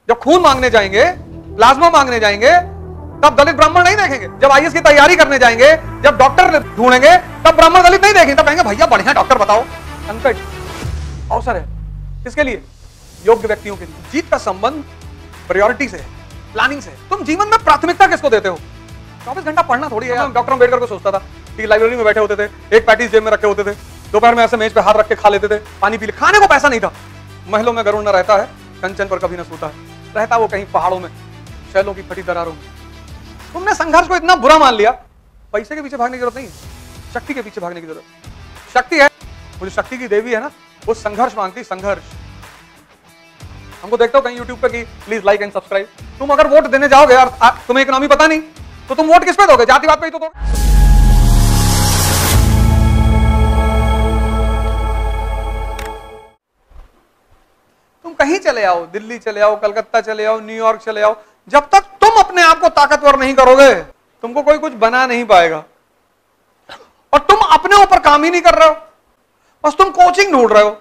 जब खून मांगने जाएंगे, प्लाज्मा मांगने जाएंगे, तब दलित ब्राह्मण नहीं देखेंगे। जब आईएएस की तैयारी करने जाएंगे, जब डॉक्टर ढूंढेंगे, तब ब्राह्मण दलित नहीं देखेंगे। तब कहेंगे भैया बढ़िया डॉक्टर बताओ। संकट अवसर है किसके लिए? योग्य व्यक्तियों के लिए। जीत का संबंध प्रायोरिटी से है, प्लानिंग से है। तुम जीवन में प्राथमिकता किसको देते हो? 24 घंटा पढ़ना थोड़ी है। डॉक्टर अम्बेडकर को सोचता था कि लाइब्रेरी में बैठे होते थे, एक पैटीज जेब में रखे होते थे, दोपहर में ऐसे मेज पे हाथ रख के खा लेते थे, पानी पी ले, खाने को पैसा नहीं था। महलों में गरुड़ न रहता है, कंचन पर कभी न सोता है, रहता वो कहीं पहाड़ों में, शैलों की फटी दरारों में। तुमने संघर्ष को इतना बुरा मान लिया। पैसे के पीछे भागने की जरूरत नहीं है, शक्ति के पीछे भागने की जरूरत। शक्ति है, वो जो शक्ति की देवी है ना, वो संघर्ष मांगती, संघर्ष। हमको देखते हो कहीं यूट्यूब पे कि प्लीज लाइक एंड सब्सक्राइब। तुम अगर वोट देने जाओगे और तुम्हें इकोनॉमी पता नहीं, तो तुम वोट किस पे दोगे? जातिवाद पे ही तो दोगे। तुम कहीं चले आओ, दिल्ली चले आओ, कलकत्ता चले आओ, न्यूयॉर्क चले आओ, जब तक तुम अपने आप को ताकतवर नहीं करोगे, तुमको कोई कुछ बना नहीं पाएगा। और तुम अपने ऊपर काम ही नहीं कर रहे हो, बस तुम कोचिंग ढूंढ रहे हो।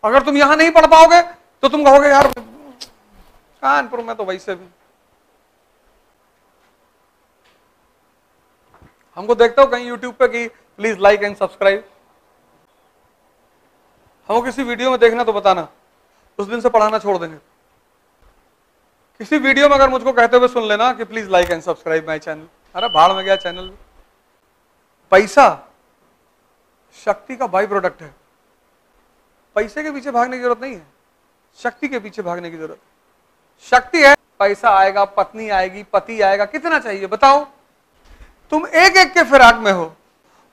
अगर तुम यहां नहीं पढ़ पाओगे तो तुम कहोगे यार कानपुर में तो वैसे भी। हमको देखते हो कहीं यूट्यूब पे कि प्लीज लाइक एंड सब्सक्राइब। हमको किसी वीडियो में देखना तो बताना, उस दिन से पढ़ाना छोड़ देंगे। किसी वीडियो में अगर मुझको कहते हुए सुन लेना कि please like and subscribe my channel, अरे भाड़ में गया चैनल। पैसा शक्ति का बाई प्रोडक्ट है। पैसे के पीछे भागने की जरूरत नहीं है, शक्ति के पीछे भागने की जरूरत। शक्ति है, पैसा आएगा, पत्नी आएगी, पति आएगा, कितना चाहिए बताओ? तुम एक एक के फिराक में हो,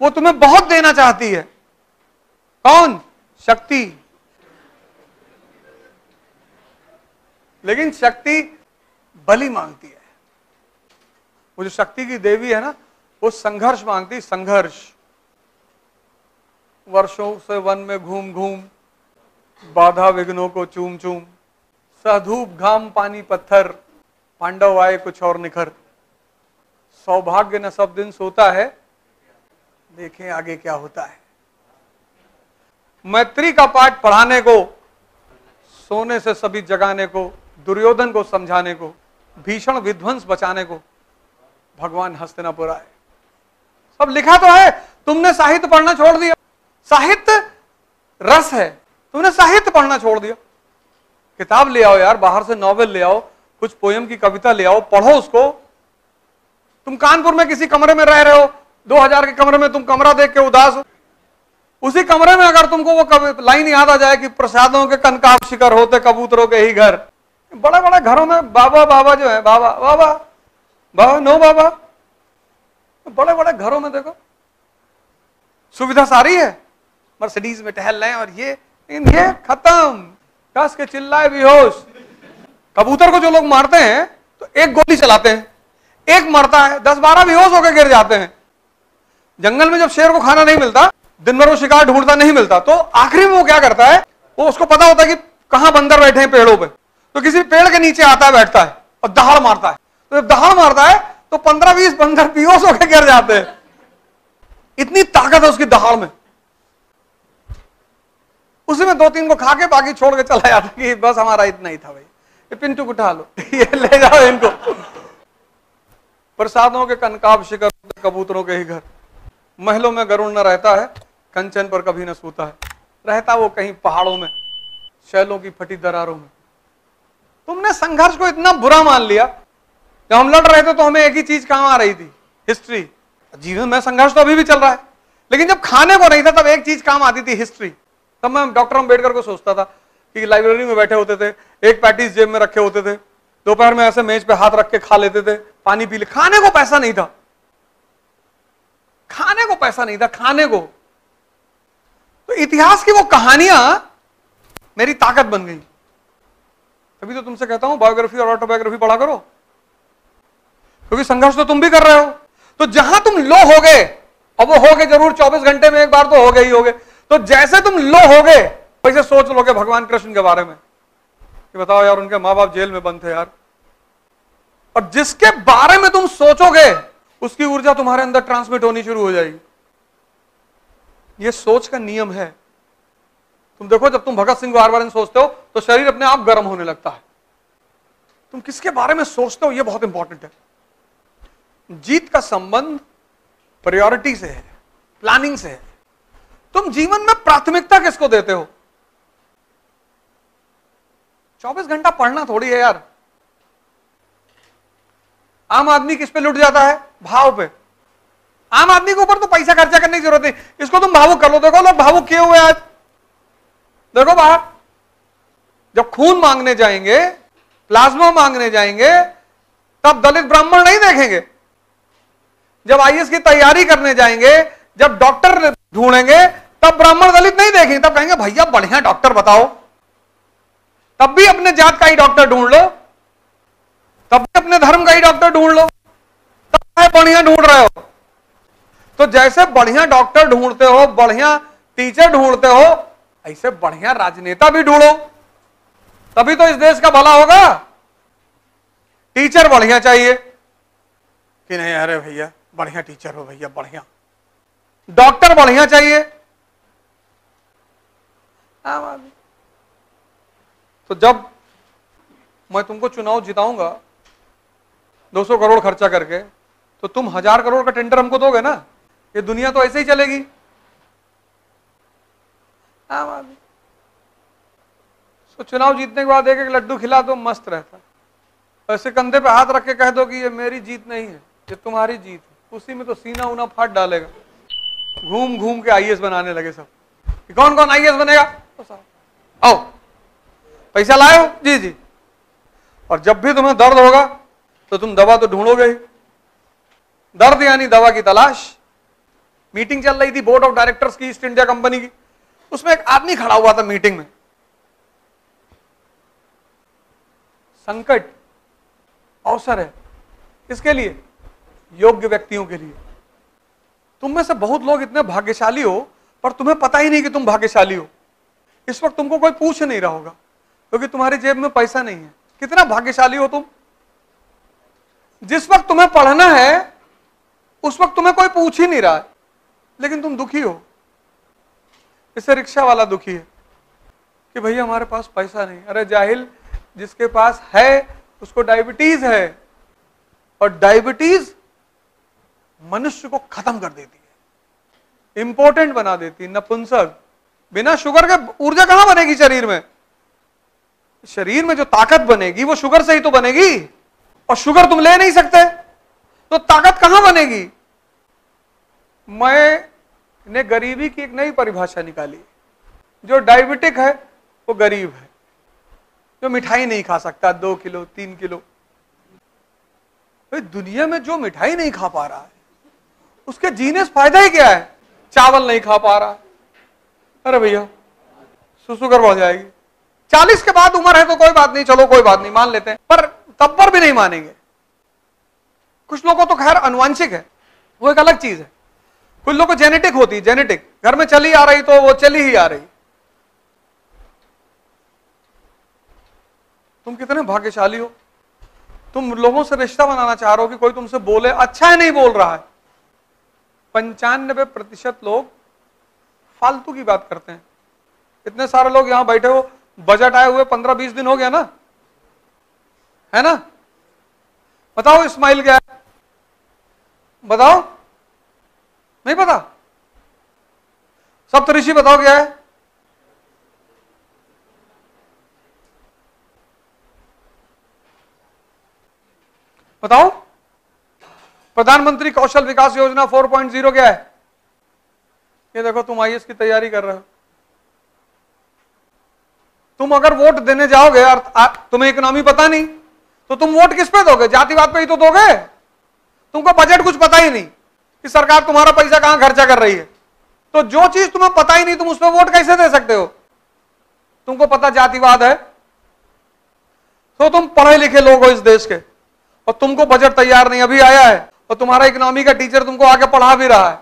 वो तुम्हें बहुत देना चाहती है। कौन? शक्ति। लेकिन शक्ति बलि मांगती है। वो जो शक्ति की देवी है ना, वो संघर्ष मांगती, संघर्ष। वर्षों से वन में घूम घूम, बाधा विघ्नों को चूम चूम, सधूप घाम पानी पत्थर, पांडव आए कुछ और निखर। सौभाग्य न सब दिन सोता है, देखें आगे क्या होता है। मैत्री का पाठ पढ़ाने को, सोने से सभी जगाने को, दुर्योधन को समझाने को, भीषण विध्वंस बचाने को भगवान हस्तिनापुर आए। सब लिखा तो है, तुमने साहित्य पढ़ना छोड़ दिया। साहित्य रस है, तुमने साहित्य पढ़ना छोड़ दिया। किताब ले आओ यार, बाहर से नॉवेल ले आओ, कुछ पोयम की कविता ले आओ, पढ़ो उसको। तुम कानपुर में किसी कमरे में रह रहे हो, 2000 के कमरे में तुम कमरा देख के उदास हो। उसी कमरे में अगर तुमको वो लाइन याद आ जाए कि प्रसादों के कनकाब शिखर होते कबूतरों के ही घर। बड़े बड़े घरों में बाबा बाबा जो है, बाबा बाबा बाबा नो बाबा, बड़े बड़े घरों में देखो सुविधा सारी है, मर्सिडीज में टहल रहे हैं और ये खत्म, कस के चिल्लाए बेहोश। कबूतर को जो लोग मारते हैं तो एक गोली चलाते हैं, एक मरता है, 10-12 बेहोश होकर गिर जाते हैं। जंगल में जब शेर को खाना नहीं मिलता, दिन भर वो शिकार ढूंढता नहीं मिलता, तो आखिरी में वो क्या करता है, वो उसको पता होता है कि कहां बंदर बैठे हैं पेड़ों पे, तो किसी पेड़ के नीचे आता है, बैठता है और दहाड़ मारता है। तो जब दहाड़ मारता है तो 15-20 बंदर बेहोश होकर गिर जाते हैं। इतनी ताकत है उसकी दहाड़ में। उसी में 2-3 को खा के बाकी छोड़ के चला जाता कि बस हमारा इतना ही था भाई, ये पिंटू को उठा लो, ये ले जाओ इनको। प्रसादों के कनकाब शिखर, कबूतरों के ही घर। महलों में गरुड़ न रहता है, कंचन पर कभी न सोता है, रहता वो कहीं पहाड़ों में, शैलों की फटी दरारों में। तुमने संघर्ष को इतना बुरा मान लिया। जब हम लड़ रहे थे तो हमें एक ही चीज काम आ रही थी, हिस्ट्री। जीवन में संघर्ष तो अभी भी चल रहा है, लेकिन जब खाने को नहीं था तब एक चीज काम आती थी, हिस्ट्री। तब मैं डॉक्टर अम्बेडकर को सोचता था कि लाइब्रेरी में बैठे होते थे, एक पैटीज जेब में रखे होते थे, दोपहर में ऐसे मेज पे हाथ रख के खा लेते थे, पानी पी ले, खाने को पैसा नहीं था, खाने को पैसा नहीं था, खाने को। तो इतिहास की वो कहानियां मेरी ताकत बन गई। तभी तो तुमसे कहता हूं बायोग्राफी और ऑटोबायोग्राफी पढ़ा करो, क्योंकि संघर्ष तो तुम भी कर रहे हो। तो जहां तुम लो हो गए, और वो हो गए जरूर, 24 घंटे में एक बार तो हो गए ही हो गए, तो जैसे तुम लो हो गए वैसे सोच लोगे भगवान कृष्ण के बारे में कि बताओ यार, उनके मां बाप जेल में बंद थे यार। और जिसके बारे में तुम सोचोगे उसकी ऊर्जा तुम्हारे अंदर ट्रांसमिट होनी शुरू हो जाएगी। यह सोच का नियम है। तुम देखो, जब तुम भगत सिंह को हर बार सोचते हो तो शरीर अपने आप गर्म होने लगता है। तुम किसके बारे में सोचते हो, यह बहुत इंपॉर्टेंट है। जीत का संबंध प्रायोरिटी से है, प्लानिंग से है। तुम जीवन में प्राथमिकता किसको देते हो? 24 घंटा पढ़ना थोड़ी है यार। आम आदमी किस पे लुट जाता है? भाव पे। आम आदमी के ऊपर तो पैसा खर्चा करने की जरूरत नहीं, इसको तुम भावुक कर लो। देखो लोग भावुक किए हुए आज, देखो बाहर जब खून मांगने जाएंगे, प्लाज्मा मांगने जाएंगे, तब दलित ब्राह्मण नहीं देखेंगे। जब आईएएस की तैयारी करने जाएंगे, जब डॉक्टर ढूंढेंगे, तब ब्राह्मण दलित नहीं देखेंगे। तब कहेंगे भैया बढ़िया डॉक्टर बताओ। तब भी अपने जात का ही डॉक्टर ढूंढ लो, तब भी अपने धर्म का ही डॉक्टर ढूंढ लो, तब बढ़िया ढूंढ रहे हो। तो जैसे बढ़िया डॉक्टर ढूंढते हो, बढ़िया टीचर ढूंढते हो, ऐसे बढ़िया राजनेता भी ढूंढो, तभी तो इस देश का भला होगा। टीचर बढ़िया चाहिए कि नहीं? अरे भैया बढ़िया टीचर हो भैया, बढ़िया। डॉक्टर बढ़िया चाहिए। तो जब मैं तुमको चुनाव जिताऊंगा 200 करोड़ खर्चा करके, तो तुम 1000 करोड़ का टेंडर हमको दोगे ना? ये दुनिया तो ऐसे ही चलेगी। तो चुनाव जीतने के बाद एक एक लड्डू खिला दो, मस्त रहता। ऐसे कंधे पे हाथ रख के कह दो कि ये मेरी जीत नहीं है, ये तुम्हारी जीत है, उसी में तो सीना उना फाट डालेगा। घूम घूम के आईएएस बनाने लगे सब। कौन कौन आईएएस बनेगा? तो आओ, पैसा लाए हो? जी जी। और जब भी तुम्हें दर्द होगा तो तुम दवा तो ढूंढोगे ही। दर्द यानी दवा की तलाश। मीटिंग चल रही थी बोर्ड ऑफ डायरेक्टर्स की ईस्ट इंडिया कंपनी की, उसमें एक आदमी खड़ा हुआ था मीटिंग में। संकट अवसर है, इसके लिए योग्य व्यक्तियों के लिए। तुम में से बहुत लोग इतने भाग्यशाली हो, पर तुम्हें पता ही नहीं कि तुम भाग्यशाली हो। इस वक्त तुमको कोई पूछ नहीं रहा होगा, क्योंकि तुम्हारी जेब में पैसा नहीं है। कितना भाग्यशाली हो तुम। जिस वक्त तुम्हें पढ़ना है, उस वक्त तुम्हें कोई पूछ ही नहीं रहा है, लेकिन तुम दुखी हो। इससे रिक्शा वाला दुखी है कि भैया हमारे पास पैसा नहीं। अरे जाहिल, जिसके पास है उसको डायबिटीज है, और डायबिटीज मनुष्य को खत्म कर देती है, इंपॉर्टेंट बना देती है, नपुंसक। बिना शुगर के ऊर्जा कहां बनेगी शरीर में? शरीर में जो ताकत बनेगी वो शुगर से ही तो बनेगी, और शुगर तुम ले नहीं सकते, तो ताकत कहां बनेगी? मैंने गरीबी की एक नई परिभाषा निकाली। जो डायबिटिक है वो गरीब है, जो मिठाई नहीं खा सकता 2 किलो 3 किलो। भाई दुनिया में जो मिठाई नहीं खा पा रहा है, उसके जीने से फायदा ही क्या है? चावल नहीं खा पा रहा है, अरे भैया शुगर बढ़ जाएगी। 40 के बाद उम्र है तो कोई बात नहीं, चलो कोई बात नहीं, मान लेते हैं, पर तब पर भी नहीं मानेंगे। कुछ लोगों को तो खैर अनुवांशिक है, वो एक अलग चीज है। कुछ लोगों को जेनेटिक होती है, जेनेटिक घर में चली आ रही तो वो चली ही आ रही। तुम कितने भाग्यशाली हो। तुम लोगों से रिश्ता बनाना चाह रहे हो कि कोई तुमसे बोले, अच्छा है नहीं बोल रहा है। 95% लोग फालतू की बात करते हैं। इतने सारे लोग यहां बैठे हो, बजट आए हुए 15-20 दिन हो गया ना, है ना? बताओ इस्माइल क्या है? बताओ, नहीं पता? सप्तऋषि बताओ क्या है? बताओ। प्रधानमंत्री कौशल विकास योजना 4.0 क्या है? ये देखो, तुम आईएएस की तैयारी कर रहे हो। तुम अगर वोट देने जाओगे और तुम्हें इकोनॉमी पता नहीं, तो तुम वोट किस पे दोगे? जातिवाद पे ही तो दोगे। तुमको बजट कुछ पता ही नहीं कि सरकार तुम्हारा पैसा कहां खर्चा कर रही है, तो जो चीज तुम्हें पता ही नहीं तुम उस पर वोट कैसे दे सकते हो? तुमको पता जातिवाद है, तो तुम पढ़े लिखे लोग हो इस देश के, और तुमको बजट तैयार नहीं, अभी आया है, और तुम्हारा इकोनॉमी का टीचर तुमको आगे पढ़ा भी रहा है।